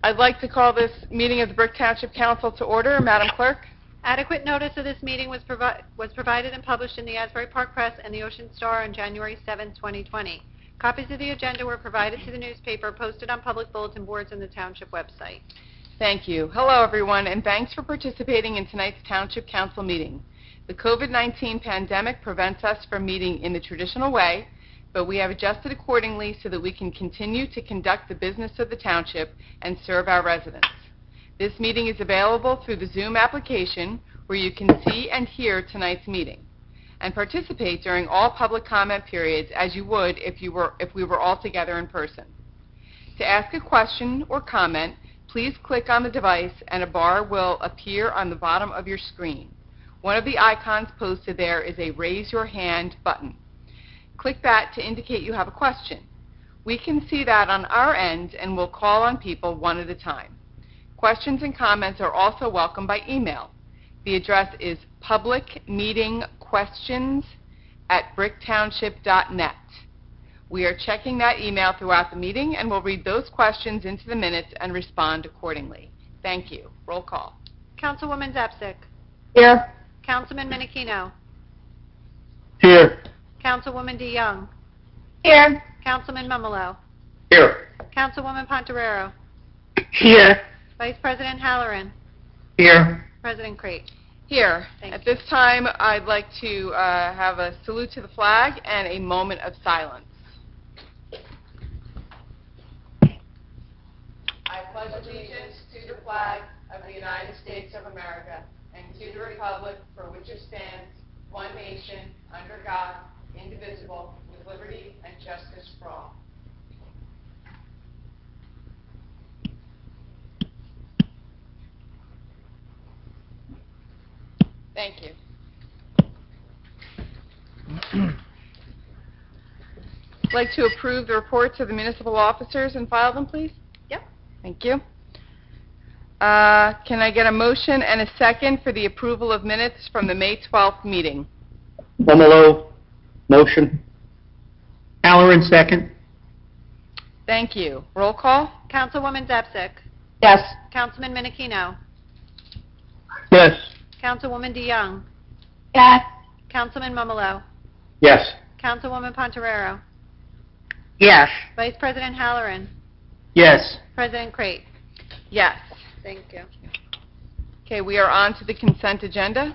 I'd like to call this meeting of the Brick Township Council to order. Madam Clerk? Adequate notice of this meeting was provided and published in the Asbury Park Press and the Ocean Star on January 7, 2020. Copies of the agenda were provided to the newspaper, posted on public bulletin boards and the Township website. Thank you. Hello, everyone, and thanks for participating in tonight's Township Council meeting. The COVID-19 pandemic prevents us from meeting in the traditional way, but we have adjusted accordingly so that we can continue to conduct the business of the Township and serve our residents. This meeting is available through the Zoom application, where you can see and hear tonight's meeting, and participate during all public comment periods as you would if we were all together in person. To ask a question or comment, please click on the device and a bar will appear on the bottom of your screen. One of the icons posted there is a Raise Your Hand button. Click that to indicate you have a question. We can see that on our end and we'll call on people one at a time. Questions and comments are also welcome by email. The address is publicmeetingquestions@bricktownship.net. We are checking that email throughout the meeting and will read those questions into the minutes and respond accordingly. Thank you. Roll call. Councilwoman Zapsik. Here. Councilman Minikino. Here. Councilwoman DeYoung. Here. Councilman Mumolo. Here. Councilwoman Pontorero. Here. Vice President Halloran. Here. President Crate. Here. Thank At you. this time, I'd like to have a salute to the flag and a moment of silence. I pledge allegiance to the flag of the United States of America and to the republic for which it stands, one nation, under God, indivisible, with liberty and justice for all. Thank you. I'd like to approve the reports of the municipal officers and file them, please. Yep. Thank you. Can I get a motion and a second for the approval of minutes from the May 12th meeting? Mumolo, motion. Halloran, second. Thank you. Roll call. Councilwoman Zapsik. Yes. Councilman Minikino. Yes. Councilwoman DeYoung. Yes. Councilman Mumolo. Yes. Councilwoman Pontorero. Yes. Vice President Halloran. Yes. President Crate. Yes. Thank you. Okay, we are on to the consent agenda.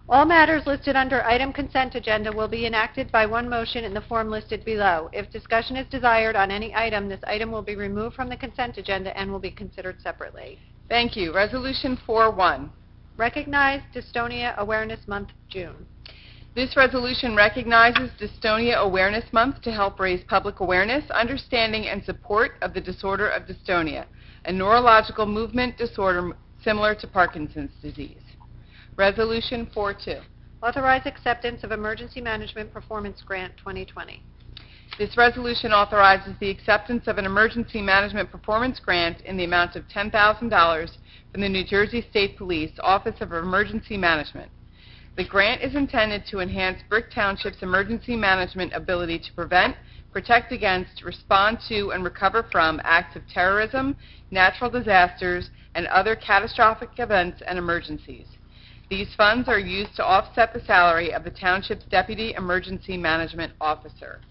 All matters listed under item consent agenda will be enacted by one motion in the form listed below. If discussion is desired on any item, this item will be removed from the consent agenda and will be considered separately. Thank you. Resolution 4-1. Recognize Dystonia Awareness Month, June. This resolution recognizes Dystonia Awareness Month to help raise public awareness, understanding, and support of the disorder of dystonia, a neurological movement disorder similar to Parkinson's disease. Resolution 4-2. Authorize acceptance of Emergency Management Performance Grant 2020. This resolution authorizes the acceptance of an emergency management performance grant in the amount of $10,000 from the New Jersey State Police Office of Emergency Management. The grant is intended to enhance Brick Township's emergency management ability to prevent, protect against, respond to, and recover from acts of terrorism, natural disasters, and other catastrophic events and emergencies. These funds are used to offset the salary of the Township's Deputy Emergency Management Officer.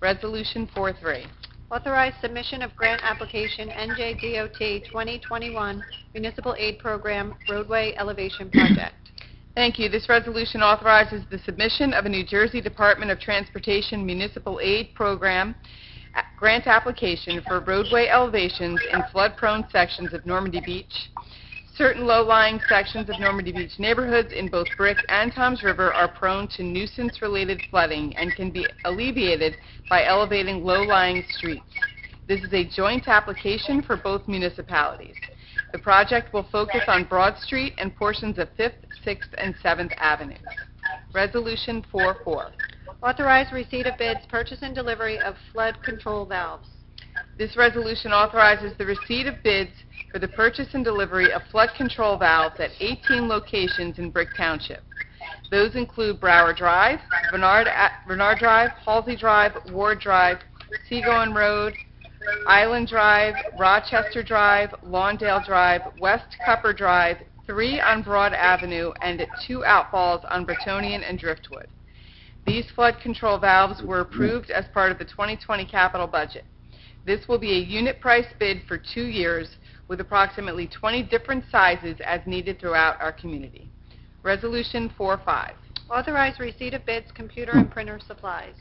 Resolution 4-3. Authorize submission of grant application NJDOT 2021 Municipal Aid Program Roadway Elevation Project. Thank you. This resolution authorizes the submission of a New Jersey Department of Transportation Municipal Aid Program grant application for roadway elevations in flood-prone sections of Normandy Beach. Certain low-lying sections of Normandy Beach neighborhoods in both Brick and Toms River are prone to nuisance-related flooding and can be alleviated by elevating low-lying streets. This is a joint application for both municipalities. The project will focus on Broad Street and portions of 5th, 6th, and 7th Avenues. Resolution 4-4. Authorize receipt of bids, purchase and delivery of flood control valves. This resolution authorizes the receipt of bids for the purchase and delivery of flood control valves at 18 locations in Brick Township. Those include Brower Drive, Bernard Drive, Halsey Drive, Ward Drive, Seagoing Road, Island Drive, Rochester Drive, Lawndale Drive, West Cupper Drive, 3 on Broad Avenue, and at 2 outfalls on Bretonian and Driftwood. These flood control valves were approved as part of the 2020 capital budget. This will be a unit price bid for 2 years with approximately 20 different sizes as needed throughout our community. Resolution 4-5. Authorize receipt of bids, computer and printer supplies.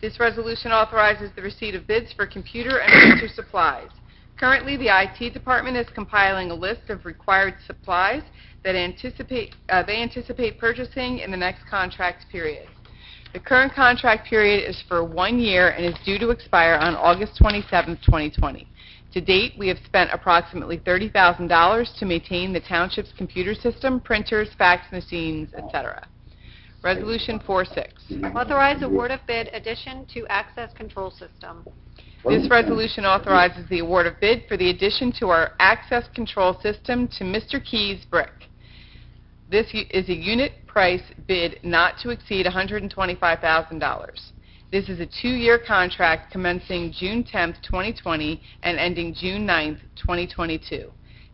This resolution authorizes the receipt of bids for computer and printer supplies. Currently, the IT department is compiling a list of required supplies that they anticipate purchasing in the next contract period. The current contract period is for 1 year and is due to expire on August 27, 2020. To date, we have spent approximately $30,000 to maintain the township's computer system, printers, fax machines, etc. Resolution 4-6. Authorize award of bid addition to access control system. This resolution authorizes the award of bid for the addition to our access control system to Mr. Key's Brick. This is a unit price bid not to exceed $125,000. This is a 2-year contract commencing June 10, 2020 and ending June 9, 2022.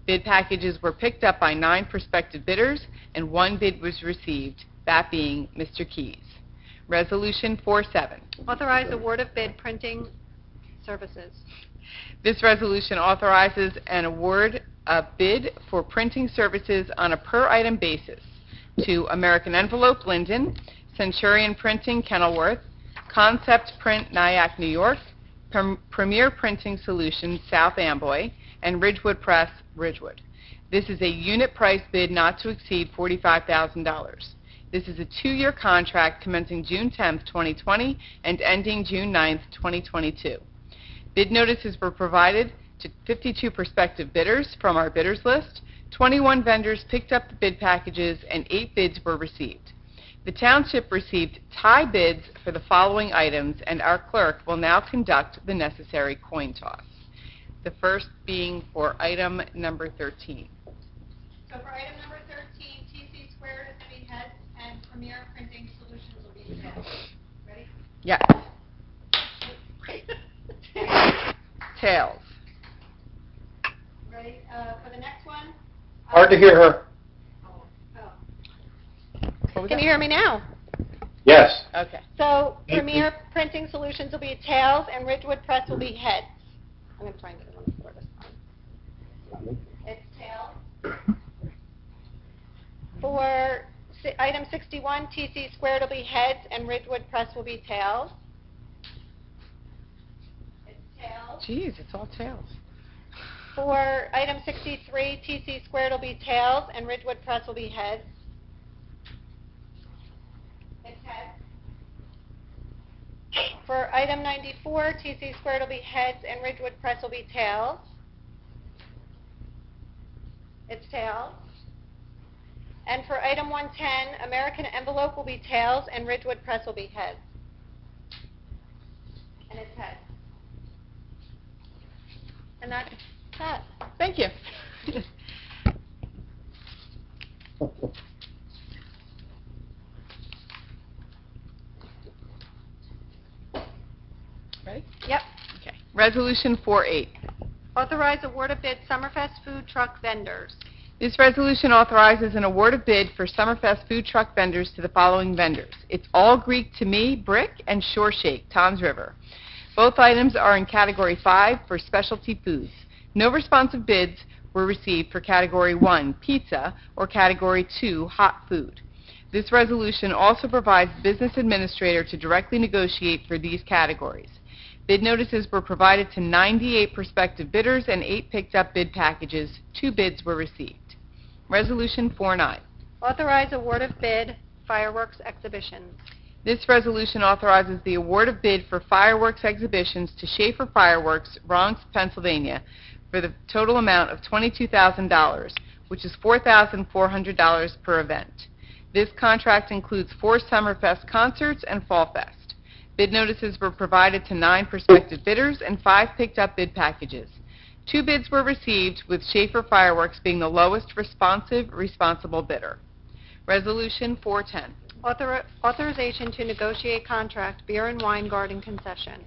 Bid packages were picked up by 9 prospective bidders and 1 bid was received, that being Mr. Key's. Resolution 4-7. Authorize award of bid printing services. This resolution authorizes an award of bid for printing services on a per-item basis to American Envelope, Linden, Centurion Printing, Kenilworth, Concept Print, Nyack, New York, Premier Printing Solutions, South Amboy, and Ridgewood Press, Ridgewood. This is a unit price bid not to exceed $45,000. This is a 2-year contract commencing June 10, 2020 and ending June 9, 2022. Bid notices were provided to 52 prospective bidders from our bidders list. 21 vendors picked up the bid packages and 8 bids were received. The township received tie bids for the following items, and our clerk will now conduct the necessary coin toss. The first being for item number 13. So for item number 13, TC Squared is going to be heads and Premier Printing Solutions will be tails. Ready? Yes. Tails. Ready? For the next one? Hard to hear her. Oh. What was Can that? you hear me now? Yes. Okay. So Premier Printing Solutions will be tails and Ridgewood Press will be heads. I'm going to try and get it on the floor this time. It's tails. For item 61, TC Squared will be heads and Ridgewood Press will be tails. It's tails. Jeez, it's all tails. For item 63, TC Squared will be tails and Ridgewood Press will be heads. It's heads. For item 94, TC Squared will be heads and Ridgewood Press will be tails. It's tails. And for item 110, American Envelope will be tails and Ridgewood Press will be heads. And it's heads. And that's that. Thank you. Ready? Yep. Okay. Resolution 4-8. Authorize award of bid Summerfest food truck vendors. This resolution authorizes an award of bid for Summerfest food truck vendors to the following vendors. It's All Greek to Me, Brick, and Shore Shake, Tom's River. Both items are in Category 5 for specialty foods. No responsive bids were received for Category 1, Pizza, or Category 2, Hot Food. This resolution also provides the business administrator to directly negotiate for these categories. Bid notices were provided to 98 prospective bidders and 8 picked up bid packages. 2 bids were received. Resolution 4-9. Authorize award of bid fireworks exhibitions. This resolution authorizes the award of bid for fireworks exhibitions to Schaefer Fireworks, Bronx, Pennsylvania, for the total amount of $22,000, which is $4,400 per event. This contract includes 4 Summerfest concerts and Fall Fest. Bid notices were provided to 9 prospective bidders and 5 picked up bid packages. 2 bids were received, with Schaefer Fireworks being the lowest responsible bidder. Resolution 410. Authorization to negotiate contract beer and wine garden concession.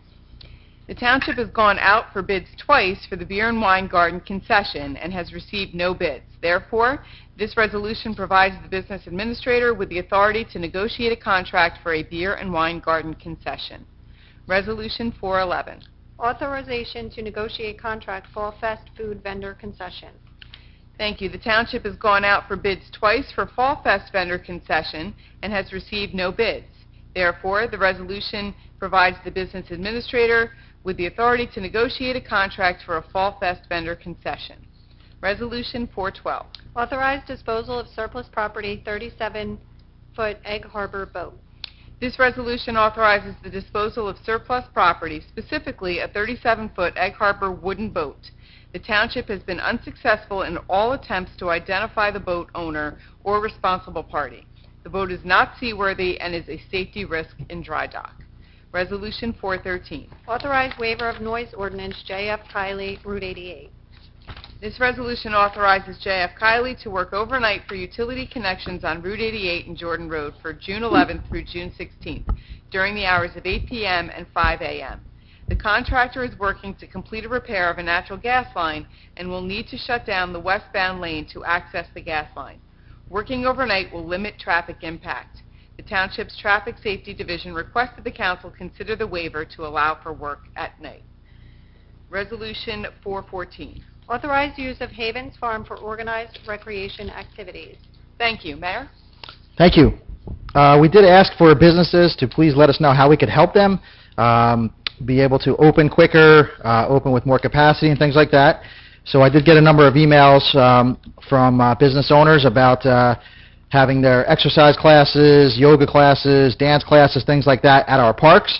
The Township has gone out for bids twice for the beer and wine garden concession and has received no bids. Therefore, this resolution provides the business administrator with the authority to negotiate a contract for a beer and wine garden concession. Resolution 411. Authorization to negotiate contract Fall Fest food vendor concession. Thank you. The Township has gone out for bids twice for Fall Fest vendor concession and has received no bids. Therefore, the resolution provides the business administrator with the authority to negotiate a contract for a Fall Fest vendor concession. Resolution 412. Authorized disposal of surplus property 37-foot Egg Harbor boat. This resolution authorizes the disposal of surplus property, specifically a 37-foot Egg Harbor wooden boat. The Township has been unsuccessful in all attempts to identify the boat owner or responsible party. The boat is not seaworthy and is a safety risk in dry dock. Resolution 413. Authorized waiver of noise ordinance J.F. Kiley, Route 88. This resolution authorizes J.F. Kiley to work overnight for utility connections on Route 88 and Jordan Road for June 11th through June 16th during the hours of 8 p.m. and 5 a.m. The contractor is working to complete a repair of a natural gas line and will need to shut down the westbound lane to access the gas line. Working overnight will limit traffic impact. The Township's Traffic Safety Division requested the Council consider the waiver to allow for work at night. Resolution 414. Authorized use of Havens Farm for organized recreation activities. Thank you. Mayor? Thank you. We did ask for businesses to please let us know how we could help them be able to open quicker, open with more capacity and things like that. So I did get a number of emails from business owners about having their exercise classes, yoga classes, dance classes, things like that at our parks.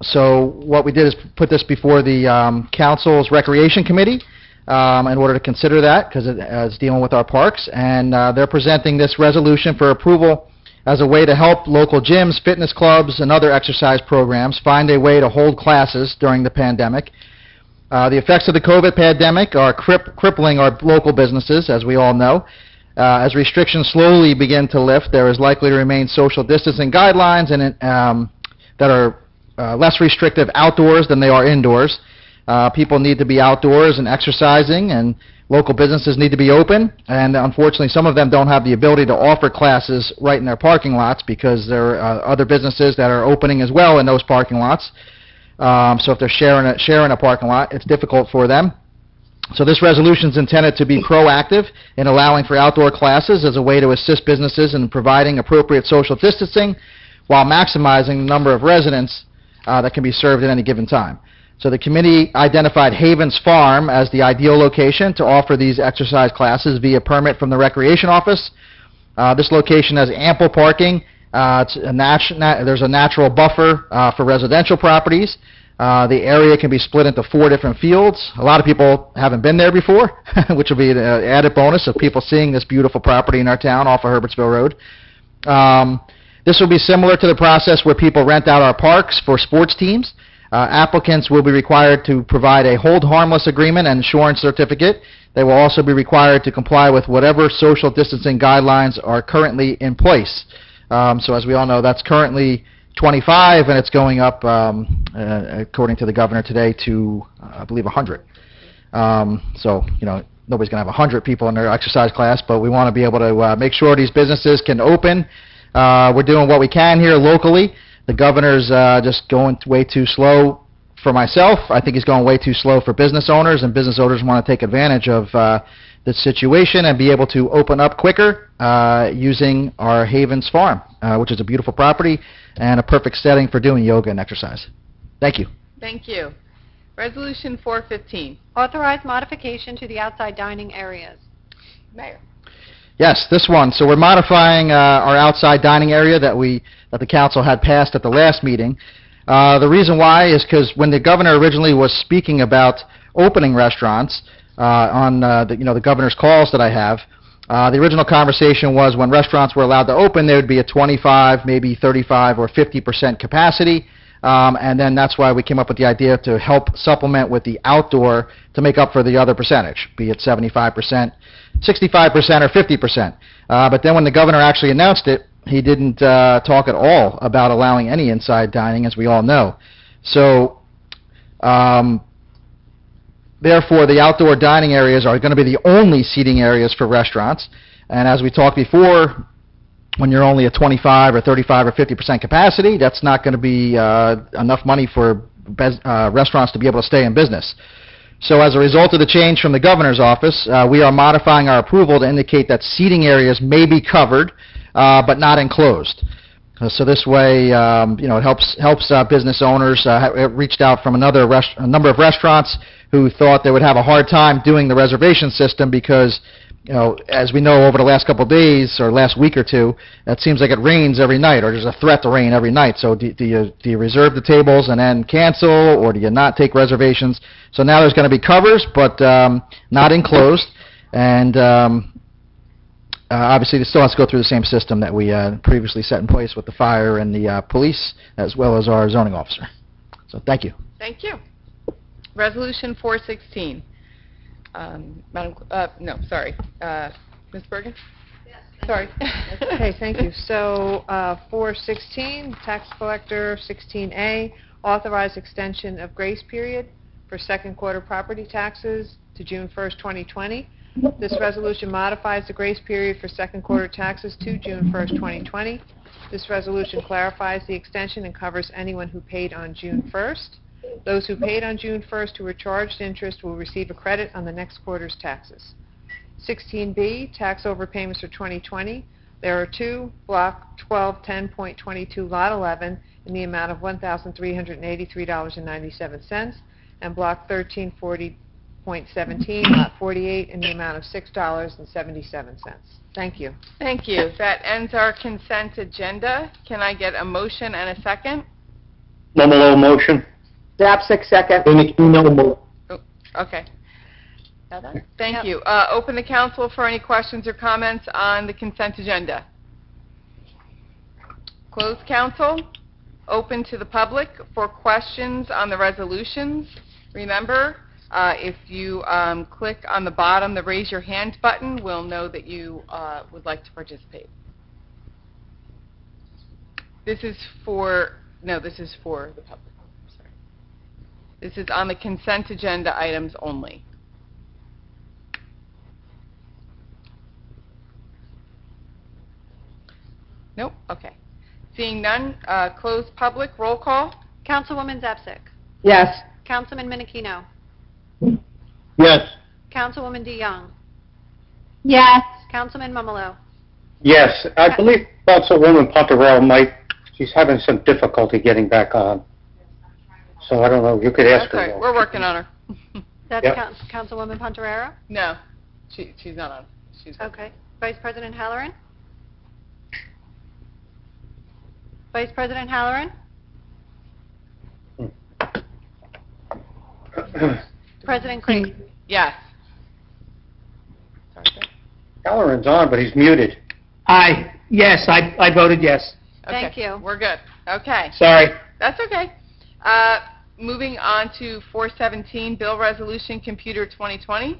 So what we did is put this before the Council's Recreation Committee in order to consider that, because it's dealing with our parks. And they're presenting this resolution for approval as a way to help local gyms, fitness clubs, and other exercise programs find a way to hold classes during the pandemic. The effects of the COVID pandemic are crippling our local businesses, as we all know. As restrictions slowly begin to lift, there is likely to remain social distancing guidelines and that are less restrictive outdoors than they are indoors. People need to be outdoors and exercising, and local businesses need to be open. And unfortunately, some of them don't have the ability to offer classes right in their parking lots because there are other businesses that are opening as well in those parking lots. So if they're sharing a parking lot, it's difficult for them. So this resolution is intended to be proactive in allowing for outdoor classes as a way to assist businesses in providing appropriate social distancing while maximizing the number of residents that can be served at any given time. So the committee identified Havens Farm as the ideal location to offer these exercise classes via permit from the Recreation Office. This location has ample parking. There's a natural buffer for residential properties. The area can be split into 4 different fields. A lot of people haven't been there before, which will be an added bonus of people seeing this beautiful property in our town off of Herbertsville Road. This will be similar to the process where people rent out our parks for sports teams. Applicants will be required to provide a hold harmless agreement and insurance certificate. They will also be required to comply with whatever social distancing guidelines are currently in place. So as we all know, that's currently 25, and it's going up, according to the governor today, to, I believe, 100. So, you know, nobody's going to have 100 people in their exercise class, but we want to be able to make sure these businesses can open. We're doing what we can here locally. The governor's just going way too slow for myself. I think he's going way too slow for business owners, and business owners want to take advantage of this situation and be able to open up quicker using our Havens Farm, which is a beautiful property and a perfect setting for doing yoga and exercise. Thank you. Thank you. Resolution 415. Authorized modification to the outside dining areas. Mayor. Yes, this one. So we're modifying our outside dining area that the council had passed at the last meeting. The reason why is because when the governor originally was speaking about opening restaurants on the governor's calls that I have, the original conversation was when restaurants were allowed to open, there would be a 25, maybe 35 or 50% capacity. And then that's why we came up with the idea to help supplement with the outdoor to make up for the other percentage, be it 75%, 65%, or 50%. But then when the governor actually announced it, he didn't talk at all about allowing any inside dining, as we all know. So Therefore, the outdoor dining areas are going to be the only seating areas for restaurants. And as we talked before, when you're only at 25 or 35 or 50% capacity, that's not going to be enough money for restaurants to be able to stay in business. So as a result of the change from the governor's office, we are modifying our approval to indicate that seating areas may be covered, but not enclosed. So this way, it helps business owners. It reached out from a number of restaurants who thought they would have a hard time doing the reservation system because, as we know, over the last couple of days or last week or two, it seems like it rains every night, or there's a threat to rain every night. So do you reserve the tables and then cancel, or do you not take reservations? So now there's going to be covers, but not enclosed, and obviously, it still has to go through the same system that we previously set in place with the fire and the police, as well as our zoning officer. So thank you. Thank you. Resolution 416. Ms. Bergen? Yes. Sorry. Okay, thank you. So, 416, tax collector, 16A, authorized extension of grace period for second quarter property taxes to June 1st, 2020. This resolution modifies the grace period for second quarter taxes to June 1st, 2020. This resolution clarifies the extension and covers anyone who paid on June 1st. Those who paid on June 1st who were charged interest will receive a credit on the next quarter's taxes. 16B, tax overpayments for 2020. There are two, Block 1210.22, Lot 11, in the amount of $1,383.97, and Block 1340.17, Lot 48, in the amount of $6.77. Thank you. Thank you. That ends our consent agenda. Can I get a motion and a second? Mumolo motion. Zapsik, second. Okay. Thank you. Open the council for any questions or comments on the consent agenda. Close council. Open to the public for questions on the resolutions. Remember, if you click on the bottom, the raise your hand button, we'll know that you would like to participate. This is for the public. Sorry. This is on the consent agenda items only. Nope. Okay. Seeing none, close public. Roll call. Councilwoman Zapsik. Yes. Councilman Minikino. Yes. Councilwoman DeYoung. Yes. Councilman Mumolo. Yes. I believe Councilwoman Pontarello she's having some difficulty getting back on. So I don't know, you could ask That's her. right. We're working on her. That's Yep. Councilwoman Pontarero? No, she's not on. She's Okay. Vice President Halloran? Vice President Halloran? President Craig? Yes. Sorry, sir. Halloran's on, but he's muted. Aye. Yes, I voted yes. Okay. Thank you. We're good. Okay. Sorry. That's okay. Moving on to 417, Bill Resolution Computer 2020.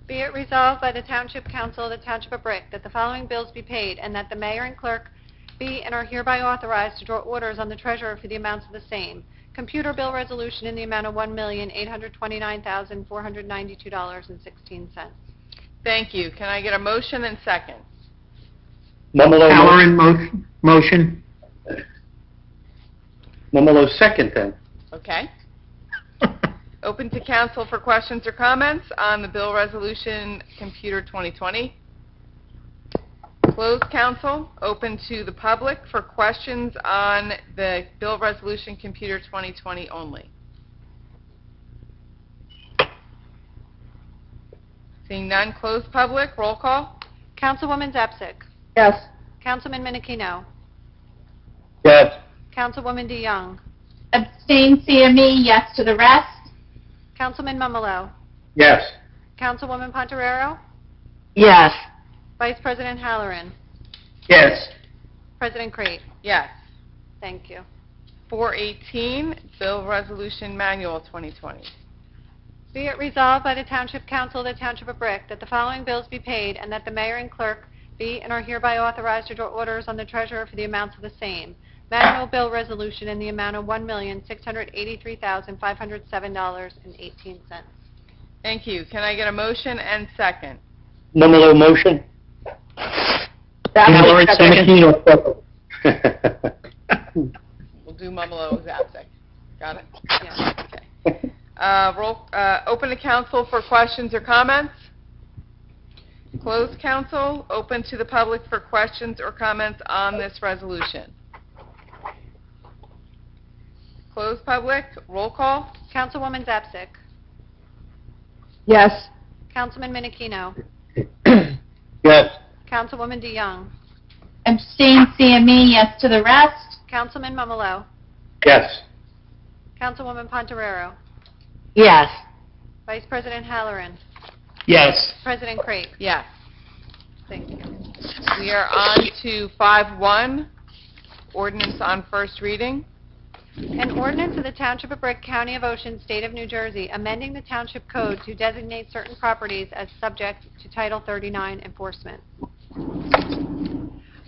Be it resolved by the Township Council of the Township of Brick that the following bills be paid and that the mayor and clerk be and are hereby authorized to draw orders on the treasurer for the amounts of the same. Computer bill resolution in the amount of $1,829,492.16. Thank you. Can I get a motion and second? Mumolo Halloran motion. Mumolo second then. Okay. Open to council for questions or comments on the Bill Resolution Computer 2020. Closed council. Open to the public for questions on the Bill Resolution Computer 2020 only. Seeing none, closed public. Roll call. Councilwoman Zapsik. Yes. Councilman Minikino. Yes. Councilwoman DeYoung. Abstain, CME, yes to the rest. Councilman Mumolo. Yes. Councilwoman Pontarero. Yes. Vice President Halloran. Yes. President Craig. Yes. Thank you. 418, Bill Resolution Manual 2020. Be it resolved by the Township Council of the Township of Brick that the following bills be paid and that the mayor and clerk be and are hereby authorized to draw orders on the treasurer for the amounts of the same. Manual bill resolution in the amount of $1,683,507.18. Thank you. Can I get a motion and second? Mumalo motion. Halleran second. We'll do Mumalo Zapsik. Got it? Yes. Okay. Open to council for questions or comments. Closed council, open to the public for questions or comments on this resolution. Closed public, roll call. Councilwoman Zapsik. Yes. Councilman Minikino. Yes. Councilwoman DeYoung. Abstain CME, yes to the rest. Councilman Mumalo. Yes. Councilwoman Pontarero. Yes. Vice President Halleran. Yes. President Crate. Yes. Thank you. We are on to 5-1, ordinance on first reading. An ordinance of the Township of Brick, County of Ocean, State of New Jersey, amending the Township Code to designate certain properties as subject to Title 39 enforcement.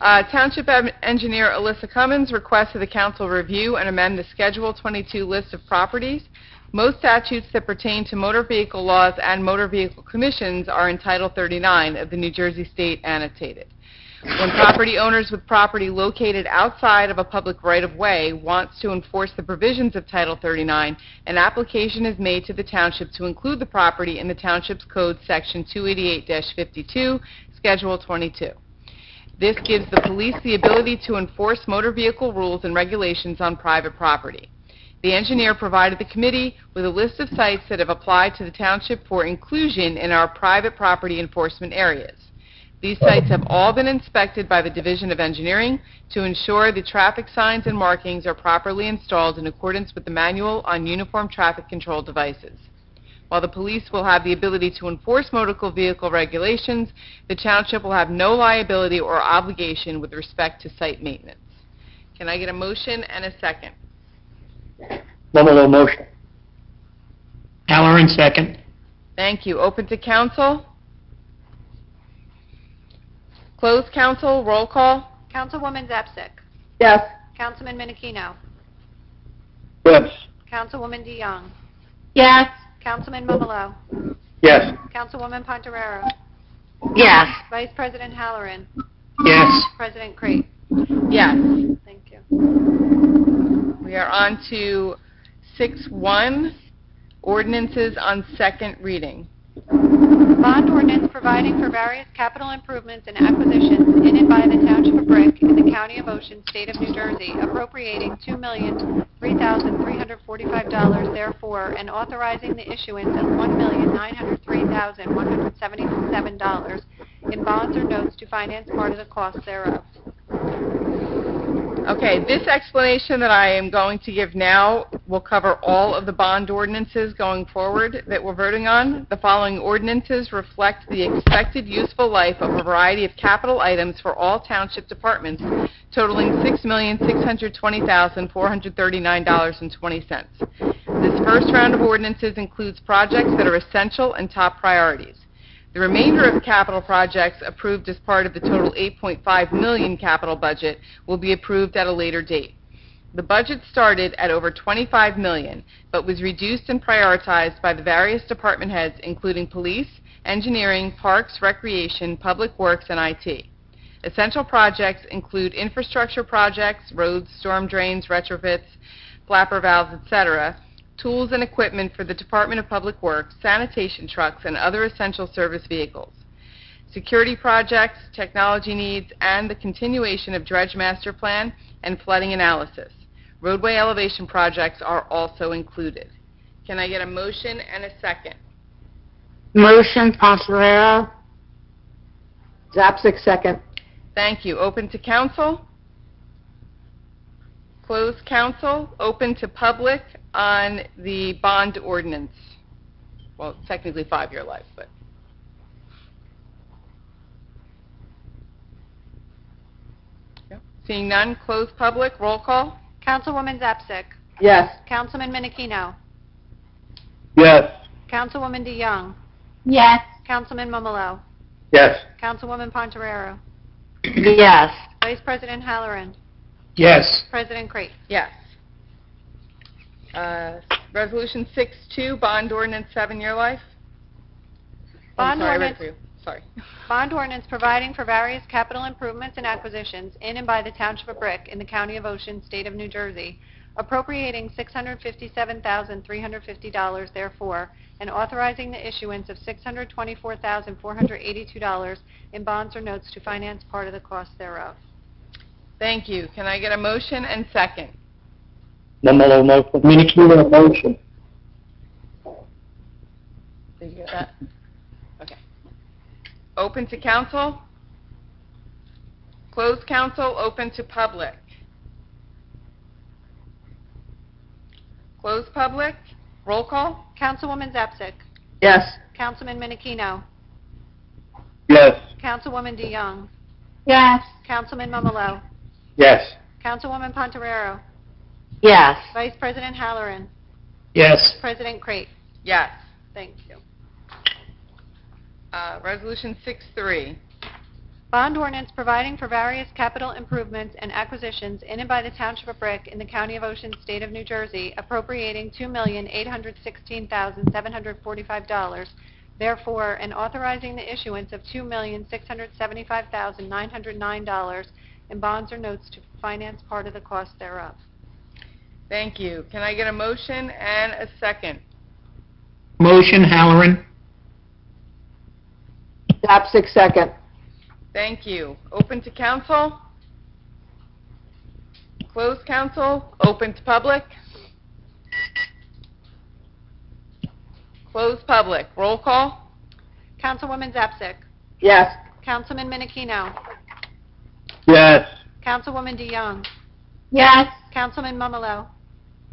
Township Engineer Alyssa Cummins requests that the council review and amend the Schedule 22 list of properties. Most statutes that pertain to motor vehicle laws and motor vehicle commissions are in Title 39 of the New Jersey State Annotated. When property owners with property located outside of a public right-of-way wants to enforce the provisions of Title 39, an application is made to the township to include the property in the Township's Code Section 288-52, Schedule 22. This gives the police the ability to enforce motor vehicle rules and regulations on private property. The engineer provided the committee with a list of sites that have applied to the township for inclusion in our private property enforcement areas. These sites have all been inspected by the Division of Engineering to ensure the traffic signs and markings are properly installed in accordance with the Manual on Uniform Traffic Control Devices. While the police will have the ability to enforce motor vehicle regulations, the township will have no liability or obligation with respect to site maintenance. Can I get a motion and a second? Mumalo motion. Halleran second. Thank you. Open to council. Closed council, roll call. Councilwoman Zapsik. Yes. Councilman Minikino. Yes. Councilwoman DeYoung. Yes. Councilman Mumalo. Yes. Councilwoman Pontarero. Yes. Vice President Halleran. Yes. President Crate. Yes. Thank you. We are on to 6-1, ordinances on second reading. Bond ordinance providing for various capital improvements and acquisitions in and by the Township of Brick in the County of Ocean, State of New Jersey, appropriating $2,003,345 therefore, and authorizing the issuance of $1,903,177 in bonds or notes to finance part of the cost thereof. Okay, this explanation that I am going to give now will cover all of the bond ordinances going forward that we're voting on. The following ordinances reflect the expected useful life of a variety of capital items for all township departments, totaling $6,620,439.20. This first round of ordinances includes projects that are essential and top priorities. The remainder of capital projects approved as part of the total $8.5 million capital budget will be approved at a later date. The budget started at over $25 million, but was reduced and prioritized by the various department heads, including police, engineering, parks, recreation, public works, and IT. Essential projects include infrastructure projects, roads, storm drains, retrofits, flapper valves, etc., tools and equipment for the Department of Public Works, sanitation trucks, and other essential service vehicles. Security projects, technology needs, and the continuation of dredge master plan and flooding analysis. Roadway elevation projects are also included. Can I get a motion and a second? Motion, Pontarero. Zapsik, second. Thank you. Open to council. Closed council. Open to public on the bond ordinance. Well, it's technically 5-year life, but. Seeing none, closed public. Roll call. Councilwoman Zapsik. Yes. Councilman Minikino. Yes. Councilwoman DeYoung. Yes. Councilman Mumalo. Yes. Councilwoman Pontarero. Yes. Vice President Halleran. Yes. President Crate. Yes. Resolution 6-2, bond ordinance 7-year life. Bond Sorry, I read it ordinance, for you. Sorry. bond ordinance providing for various capital improvements and acquisitions in and by the Township of Brick in the County of Ocean, State of New Jersey, appropriating $657,350 therefore, and authorizing the issuance of $624,482 in bonds or notes to finance part of the cost thereof. Thank you. Can I get a motion and second? Momolo motion. Minikino motion. Did you get that? Okay. Open to council? Closed council, open to public. Closed public, roll call? Councilwoman Zapsik. Yes. Councilman Minikino. Yes. Councilwoman DeYoung. Yes. Councilman Momolo. Yes. Councilwoman Pontorero. Yes. Vice President Halloran. Yes. President Crate. Yes. Thank you. Resolution 6-3. Bond ordinance providing for various capital improvements and acquisitions in and by the Township of Brick in the County of Ocean, State of New Jersey, appropriating $2,816,745, therefore, and authorizing the issuance of $2,675,909 in bonds or notes to finance part of the cost thereof. Thank you. Can I get a motion and a second? Motion, Halloran. Zapsik, second. Thank you. Open to council? Closed council, open to public? Closed public, roll call? Councilwoman Zapsik. Yes. Councilman Minikino. Yes. Councilwoman DeYoung. Yes. Councilman Momolo.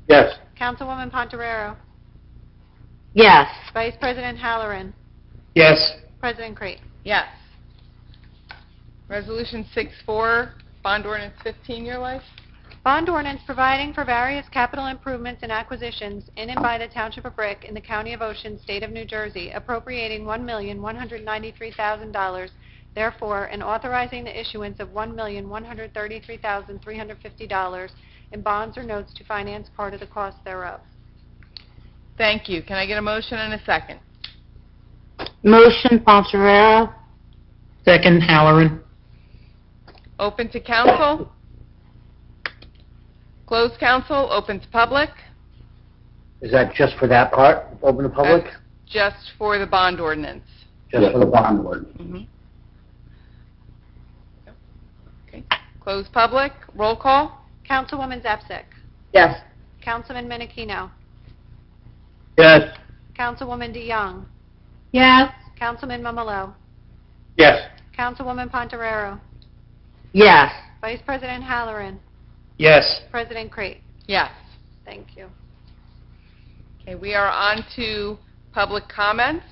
Yes. Councilwoman Pontorero. Yes. Vice President Halloran. Yes. President Crate. Yes. Resolution 6-4, bond ordinance 15-year life? Bond ordinance providing for various capital improvements and acquisitions in and by the Township of Brick in the County of Ocean, State of New Jersey, appropriating $1,193,000, therefore, and authorizing the issuance of $1,133,350 in bonds or notes to finance part of the cost thereof. Thank you. Can I get a motion and a second? Motion, Pontorero. Second, Halloran. Open to council? Closed council, open to public? Is that just for that part, open to public? That's just for the bond ordinance. Just for the bond ordinance? Mhm. Okay. Closed public, roll call? Councilwoman Zapsik. Yes. Councilman Minikino. Yes. Councilwoman DeYoung. Yes. Councilman Momolo. Yes. Councilwoman Pontorero. Yes. Vice President Halloran. Yes. President Crate. Yes. Thank you. Okay, we are on to public comments.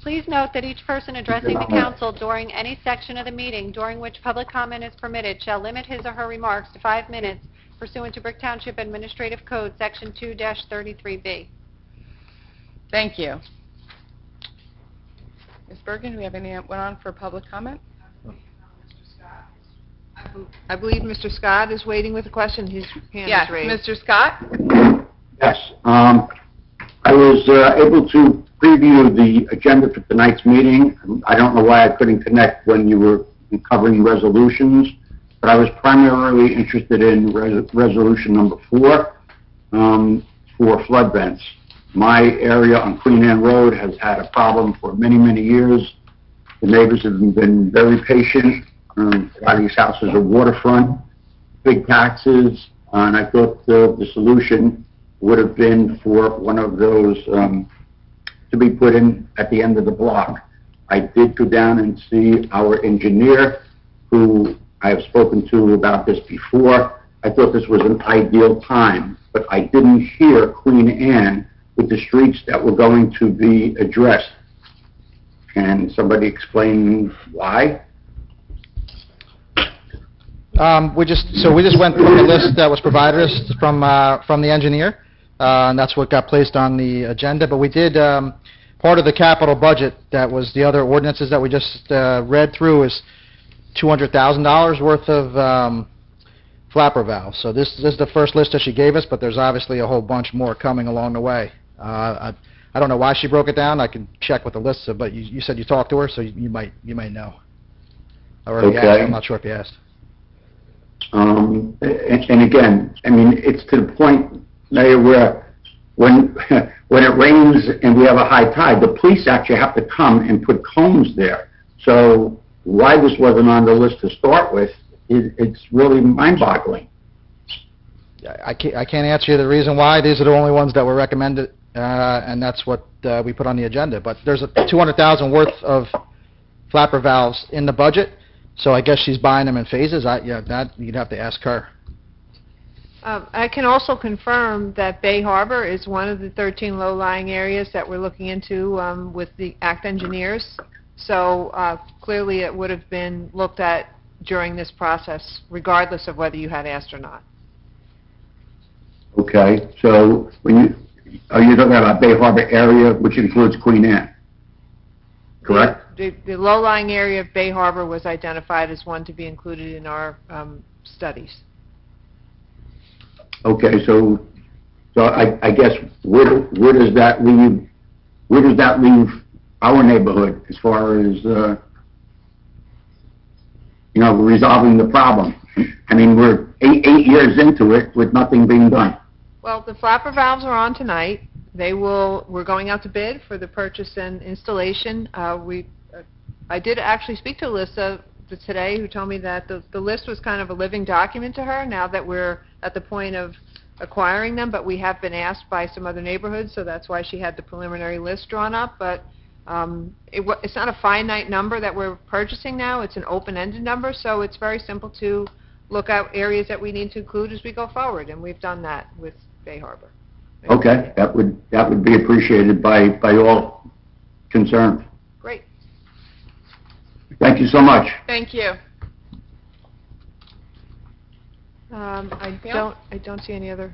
Please note that each person addressing the council during any section of the meeting during which public comment is permitted shall limit his or her remarks to 5 minutes pursuant to Brick Township Administrative Code, Section 2-33B. Thank you. Ms. Bergen, do we have anyone on for public comment? I believe Mr. Scott is waiting with a question. His hand Yes, is raised. Mr. Scott? Yes. I was able to preview the agenda for tonight's meeting. I don't know why I couldn't connect when you were covering resolutions, but I was primarily interested in resolution number 4 for flood vents. My area on Queen Anne Road has had a problem for many, many years. The neighbors have been very patient. A lot of these houses are waterfront, big taxes, and I thought the solution would have been for one of those to be put in at the end of the block. I did go down and see our engineer, who I have spoken to about this before. I thought this was an ideal time, but I didn't hear Queen Anne with the streets that were going to be addressed. Can somebody explain why? We just went through the list that was provided us from the engineer, and that's what got placed on the agenda. But we did part of the capital budget that was the other ordinances that we just read through is $200,000 worth of flapper valves. So this is the first list that she gave us, but there's obviously a whole bunch more coming along the way. I don't know why she broke it down. I can check with the list, but you said you talked to her, so you might know. Or if you asked, I'm not sure if you asked. And again, I mean, it's to the point, Mayor, where when it rains and we have a high tide, the police actually have to come and put cones there. So why this wasn't on the list to start with, it's really mind-boggling. I can't answer you the reason why. These are the only ones that were recommended, and that's what we put on the agenda. But there's a $200,000 worth of flapper valves in the budget, so I guess she's buying them in phases. That you'd have to ask her. I can also confirm that Bay Harbor is one of the 13 low-lying areas that we're looking into with the ACT engineers. So clearly it would have been looked at during this process, regardless of whether you had asked or not. Okay, so are you talking about Bay Harbor area, which includes Queen Anne? Correct? The low-lying area of Bay Harbor was identified as one to be included in our studies. Okay, so I guess where does that leave? Where does that leave our neighborhood as far as resolving the problem? I mean, we're eight years into it with nothing being done. Well, the flapper valves are on tonight. We're going out to bid for the purchase and installation. I did actually speak to Alyssa today, who told me that the list was kind of a living document to her now that we're at the point of acquiring them, but we have been asked by some other neighborhoods, so that's why she had the preliminary list drawn up. But it's not a finite number that we're purchasing now. It's an open-ended number, so it's very simple to look at areas that we need to include as we go forward, and we've done that with Bay Harbor. Okay, that would be appreciated by all concerned. Great. Thank you so much. Thank you. I don't see any other.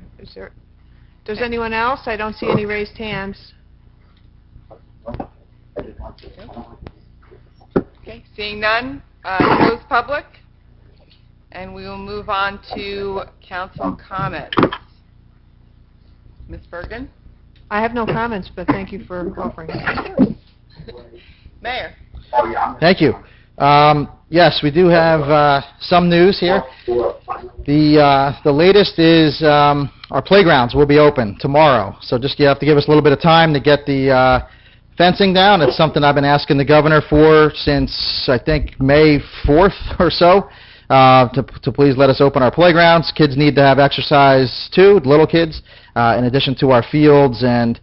Does anyone else? I don't see any raised hands. Okay, seeing none, close public, and we will move on to council comments. Ms. Bergen? I have no comments, but thank you for offering. Mayor? Thank you. Yes, we do have some news here. The latest is our playgrounds will be open tomorrow. So you have to give us a little bit of time to get the fencing down. It's something I've been asking the governor for since, I think, May 4th or so, to please let us open our playgrounds. Kids need to have exercise too, little kids, in addition to our fields and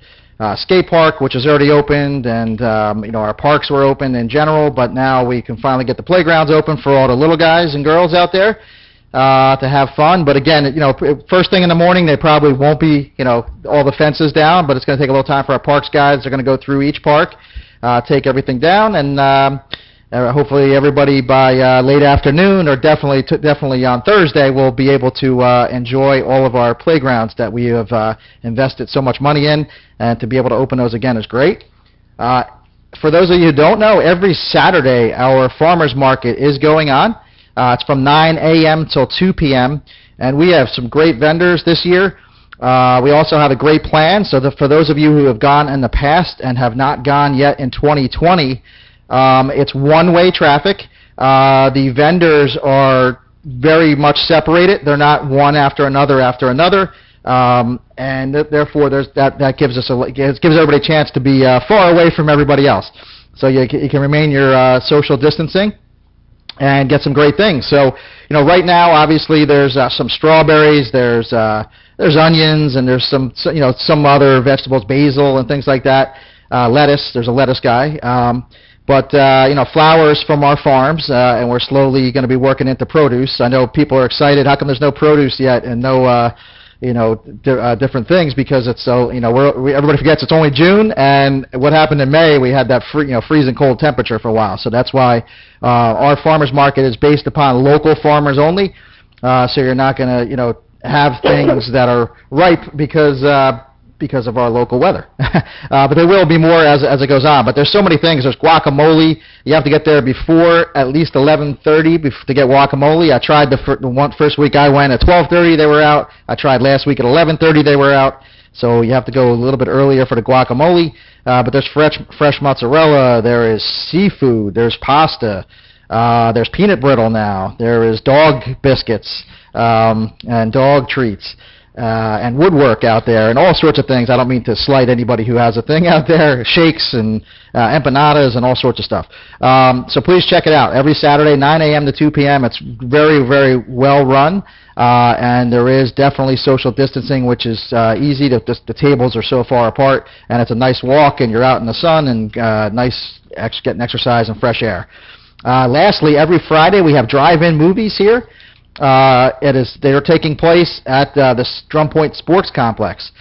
skate park, which is already opened, and our parks were open in general, but now we can finally get the playgrounds open for all the little guys and girls out there to have fun. But again, first thing in the morning, they probably won't be, all the fences down, but it's going to take a little time for our parks guys. They're going to go through each park, take everything down, and hopefully everybody by late afternoon, or definitely on Thursday, will be able to enjoy all of our playgrounds that we have invested so much money in, and to be able to open those again is great. For those of you who don't know, every Saturday our farmers market is going on. It's from 9 a.m. till 2 p.m., and we have some great vendors this year. We also have a great plan, so that for those of you who have gone in the past and have not gone yet in 2020, it's one-way traffic. The vendors are very much separated. They're not one after another, and therefore that gives everybody a chance to be far away from everybody else. So you can remain your social distancing and get some great things. So right now, obviously, there's some strawberries, there's onions, and there's some other vegetables, basil and things like that. Lettuce. There's a lettuce guy. But flowers from our farms, and we're slowly going to be working into produce. I know people are excited. How come there's no produce yet and no, different things? Because it's so, everybody forgets it's only June, and what happened in May, we had that freezing cold temperature for a while. So that's why our farmers market is based upon local farmers only. So you're not going to, have things that are ripe because because of our local weather. But there will be more as it goes on. But there's so many things. There's guacamole. You have to get there before at least 11:30 to get guacamole. I tried the first week I went at 12:30. They were out. I tried last week at 11:30. They were out. So you have to go a little bit earlier for the guacamole. But there's fresh mozzarella. There is seafood. There's pasta. There's peanut brittle now. There is dog biscuits and dog treats. And woodwork out there, and all sorts of things. I don't mean to slight anybody who has a thing out there, shakes and empanadas and all sorts of stuff. So please check it out. Every Saturday, 9 a.m. to 2 p.m. It's very, very well run, and there is definitely social distancing, which is easy. The tables are so far apart, and it's a nice walk, and you're out in the sun, and getting exercise and fresh air. Lastly, every Friday we have drive-in movies here. They are taking place at the Drum Point Sports Complex,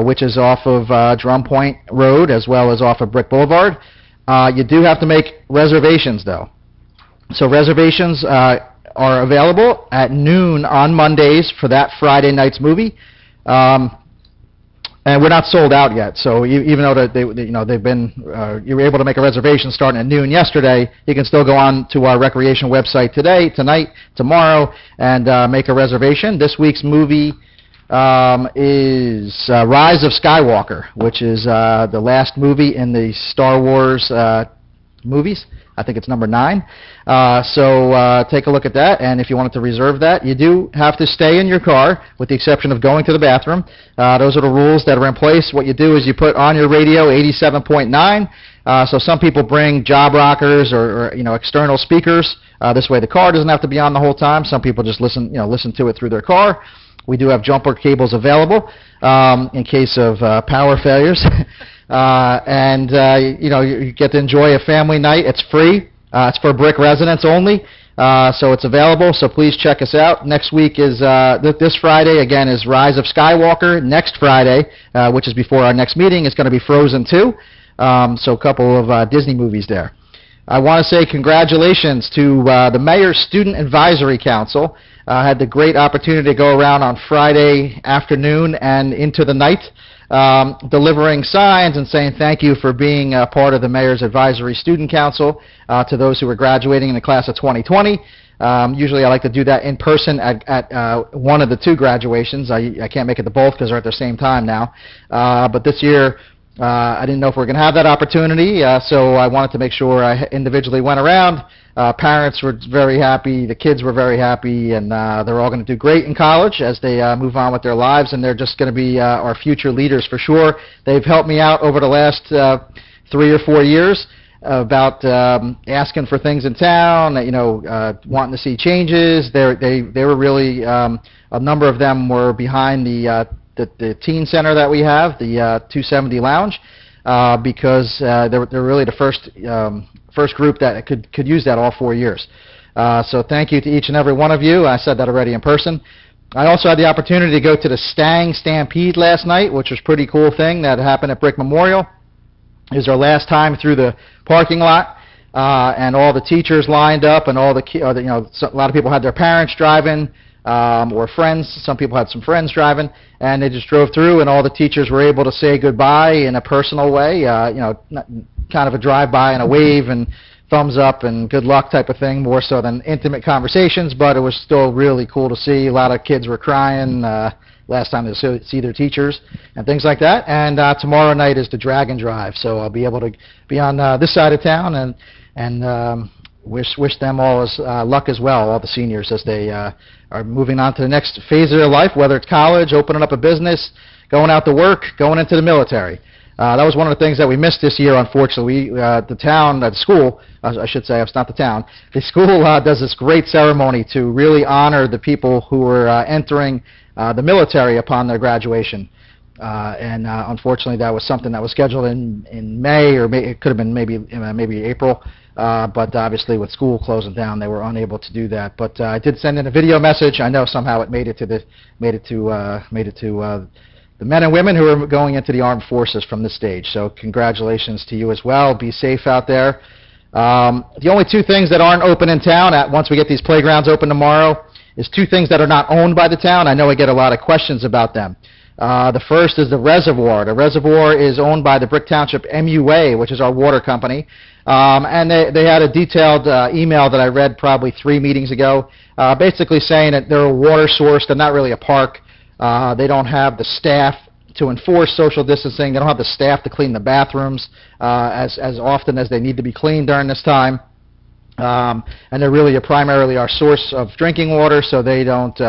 which is off of Drum Point Road as well as off of Brick Boulevard. You do have to make reservations, though. So reservations are available at noon on Mondays for that Friday night's movie. And we're not sold out yet, so even though they've been, you were able to make a reservation starting at noon yesterday, you can still go on to our recreation website tonight, tomorrow, and make a reservation. This week's movie is Rise of Skywalker, which is the last movie in the Star Wars movies. I think it's number 9. So take a look at that, and if you wanted to reserve that, you do have to stay in your car, with the exception of going to the bathroom. Those are the rules that are in place. What you do is you put on your radio 87.9. So some people bring job rockers or external speakers. This way the car doesn't have to be on the whole time. Some people just listen to it through their car. We do have jumper cables available in case of power failures. You get to enjoy a family night. It's free. It's for Brick residents only. So it's available. So please check us out. Next week is this Friday again is Rise of Skywalker. Next Friday, which is before our next meeting, is going to be Frozen 2. So a couple of Disney movies there. I want to say congratulations to the Mayor's Student Advisory Council. I had the great opportunity to go around on Friday afternoon and into the night, delivering signs and saying thank you for being part of the Mayor's Advisory Student Council to those who are graduating in the class of 2020. Usually I like to do that in person at one of the 2 graduations. I can't make it to both because they're at the same time now. But this year, I didn't know if we were going to have that opportunity, so I wanted to make sure I individually went around. Parents were very happy, the kids were very happy, and they're all going to do great in college as they move on with their lives, and they're just going to be our future leaders for sure. They've helped me out over the last 3 or 4 years about asking for things in town, wanting to see changes. They were really, a number of them were behind the teen center that we have, the 270 Lounge, because they're really the first group that could use that all 4 years. So thank you to each and every one of you. I said that already in person. I also had the opportunity to go to the Stang Stampede last night, which was a pretty cool thing that happened at Brick Memorial. It was our last time through the parking lot, and all the teachers lined up, and all a lot of people had their parents driving, or friends. Some people had some friends driving, and they just drove through, and all the teachers were able to say goodbye in a personal way, kind of a drive-by and a wave and thumbs up and good luck type of thing, more so than intimate conversations, but it was still really cool to see. A lot of kids were crying last time they see their teachers and things like that. And tomorrow night is the Dragon Drive, so I'll be able to be on this side of town and wish them all luck as well, all the seniors, as they are moving on to the next phase of their life, whether it's college, opening up a business, going out to work, going into the military. That was one of the things that we missed this year, unfortunately. The school, I should say, it's not the town. The school does this great ceremony to really honor the people who are entering the military upon their graduation. Unfortunately, that was something that was scheduled in May, or it could have been maybe April. But obviously, with school closing down, they were unable to do that. But I did send in a video message. I know somehow it made it to the men and women who are going into the armed forces from this stage. So congratulations to you as well. Be safe out there. The only 2 things that aren't open in town once we get these playgrounds open tomorrow is 2 things that are not owned by the town. I know I get a lot of questions about them. The first is the reservoir. The reservoir is owned by the Brick Township MUA, which is our water company. And they had a detailed email that I read probably 3 meetings ago, basically saying that they're a water source. They're not really a park. They don't have the staff to enforce social distancing. They don't have the staff to clean the bathrooms as often as they need to be cleaned during this time. And they're really primarily our source of drinking water, so they don't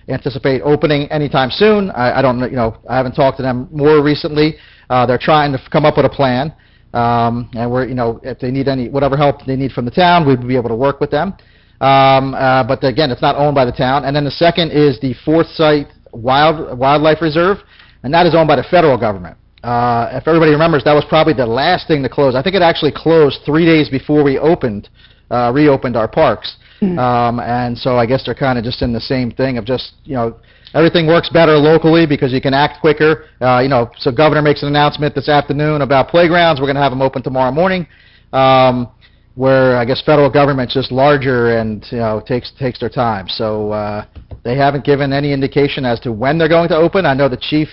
anticipate opening anytime soon. I don't know, I haven't talked to them more recently. They're trying to come up with a plan, and we're, if they need whatever help they need from the town, we'd be able to work with them. But again, it's not owned by the town. And then the second is the Forsyth Wildlife Reserve, and that is owned by the federal government. If everybody remembers, that was probably the last thing to close. I think it actually closed 3 days before we reopened our parks. And so I guess they're kind of just in the same thing of just, everything works better locally because you can act quicker. So governor makes an announcement this afternoon about playgrounds. We're going to have them open tomorrow morning. Where I guess federal government's just larger and, takes their time. So they haven't given any indication as to when they're going to open. I know the chief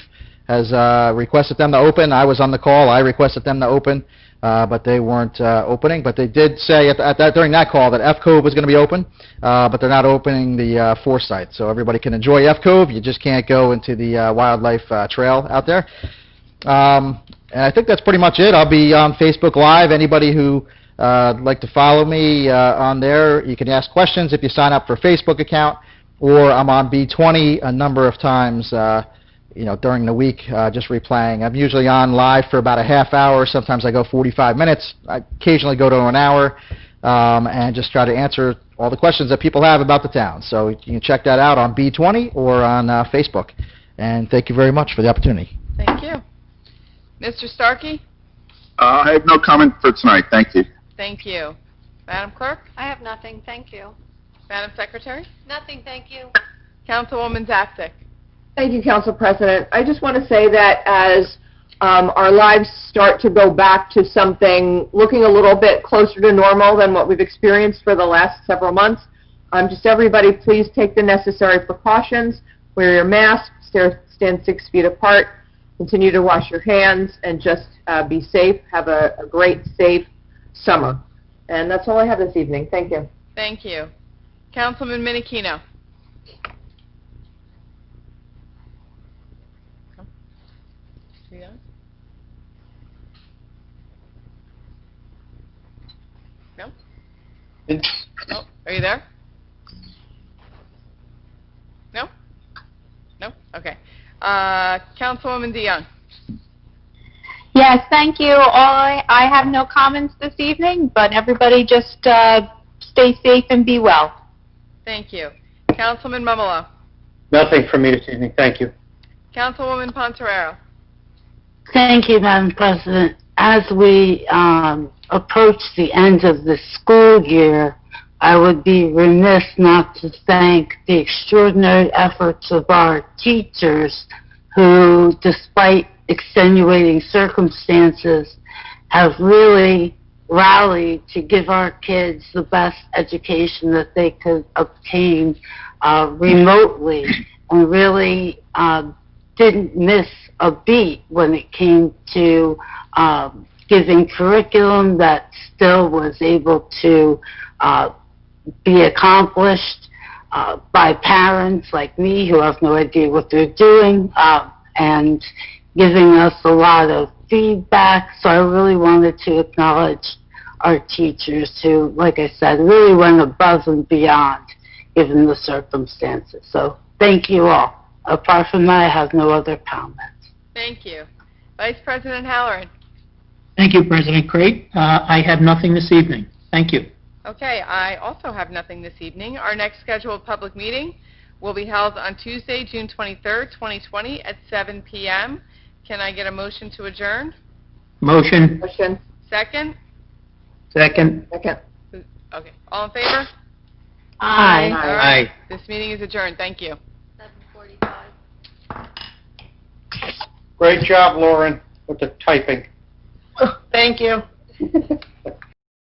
has requested them to open. I was on the call. I requested them to open. But they weren't opening. But they did say during that call that F Cove was going to be open, but they're not opening the Forsyth. So everybody can enjoy F Cove. You just can't go into the wildlife trail out there. And I think that's pretty much it. I'll be on Facebook Live. Anybody who would like to follow me on there, you can ask questions if you sign up for a Facebook account, or I'm on B20 a number of times during the week, just replaying. I'm usually on live for about a half hour. Sometimes I go 45 minutes. I occasionally go to an hour, and just try to answer all the questions that people have about the town. So you can check that out on B20 or on Facebook. And thank you very much for the opportunity. Thank you. Mr. Starkey? I have no comment for tonight. Thank you. Thank you. Madam Clerk? I have nothing, thank you. Madam Secretary? Nothing, thank you. Councilwoman Zaptik? Thank you, Council President. I just want to say that as our lives start to go back to something looking a little bit closer to normal than what we've experienced for the last several months, just everybody please take the necessary precautions, wear your mask, stand 6 feet apart, continue to wash your hands, and just be safe. Have a great, safe summer. And that's all I have this evening. Thank you. Thank you. Councilman Minikino? No? Oh, are you there? No? No? Okay. Councilwoman DeYoung? Yes, thank you. I have no comments this evening, but everybody just stay safe and be well. Thank you. Councilman Mumolo? Nothing for me this evening. Thank you. Councilwoman Pontorero? Thank you, Madam President. As we approach the end of the school year, I would be remiss not to thank the extraordinary efforts of our teachers who, despite extenuating circumstances, have really rallied to give our kids the best education that they could obtain remotely, and really didn't miss a beat when it came to giving curriculum that still was able to be accomplished by parents like me who have no idea what they're doing, and giving us a lot of feedback. So I really wanted to acknowledge our teachers who, like I said, really went above and beyond given the circumstances. So thank you all. Apart from that, I have no other comments. Thank you. Vice President Halloran? Thank you, President Crate. I have nothing this evening. Thank you. Okay, I also have nothing this evening. Our next scheduled public meeting will be held on Tuesday, June 23rd, 2020 at 7 p.m. Can I get a motion to adjourn? Motion. Motion. Second? Second. Second. Okay, all in favor? Aye. All right. This meeting is adjourned. Thank you. 7:45. Great job, Lauren, with the typing. Thank you.